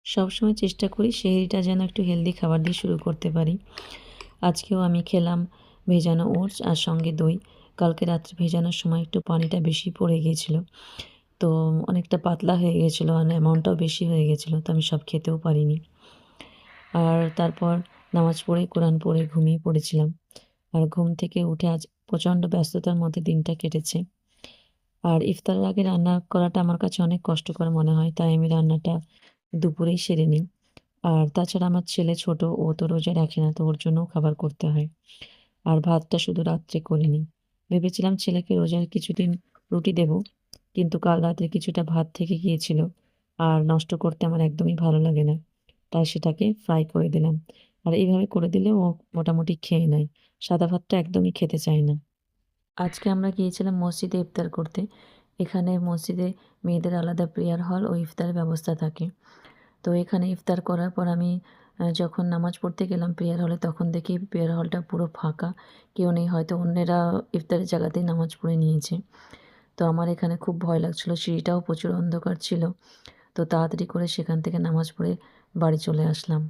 সবসময় চেষ্টা করি সেহরিটা যেন একটু হেলদি খাবার দিয়ে শুরু করতে পারি। আজকেও আমি খেলাম ভেজানো ওটস আর সঙ্গে দই। কালকে রাত্রে ভেজানোর সময় একটু পানিটা বেশি পড়ে গিয়েছিল। তো অনেকটা পাতলা হয়ে গিয়েছিল আর অ্যামাউন্টটাও বেশি হয়ে গিয়েছিল। তো আমি সব খেতেও পারিনি। আর তারপর নামাজ পড়ে, কোরআন পড়ে ঘুমিয়ে পড়েছিলাম। আর ঘুম থেকে উঠে আজ প্রচণ্ড ব্যস্ততার মধ্যে দিনটা কেটেছে। আর ইফতারের আগে রান্না করাটা আমার কাছে অনেক কষ্টকর মনে হয়। তাই আমি রান্নাটা দুপুরেই সেরে নিই। আর তাছাড়া আমার ছেলে ছোট, ও তো রোজা রাখে না, তো ওর জন্যও খাবার করতে হয়। আর ভাতটা শুধু রাত্রে করে নিই। ভেবেছিলাম ছেলেকে রোজার কিছুদিন রুটি দেব, কিন্তু কাল রাতে কিছুটা ভাত থেকে গিয়েছিল। আর নষ্ট করতে আমার একদমই ভালো লাগে না। তাই সেটাকে ফ্রাই করে দিলাম। আর এইভাবে করে দিলে ও মোটামুটি খেয়ে নেয়। সাদা ভাতটা একদমই খেতে চায় না। আজকে আমরা গিয়েছিলাম মসজিদে ইফতার করতে। এখানে মসজিদে মেয়েদের আলাদা প্রেয়ার হল ও ইফতারের ব্যবস্থা থাকে। তো এখানে ইফতার করার পর আমি যখন নামাজ পড়তে গেলাম প্রেয়ার হলে, তখন দেখি প্রেয়ার হলটা পুরো ফাঁকা। কেউ নেই, হয়তো অন্যেরা ইফতারের জায়গাতেই নামাজ পড়ে নিয়েছে। তো আমার এখানে খুব ভয় লাগছিল, সিঁড়িটাও প্রচুর অন্ধকার ছিল। তো তাড়াতাড়ি করে সেখান থেকে নামাজ পড়ে বাড়ি চলে আসলাম।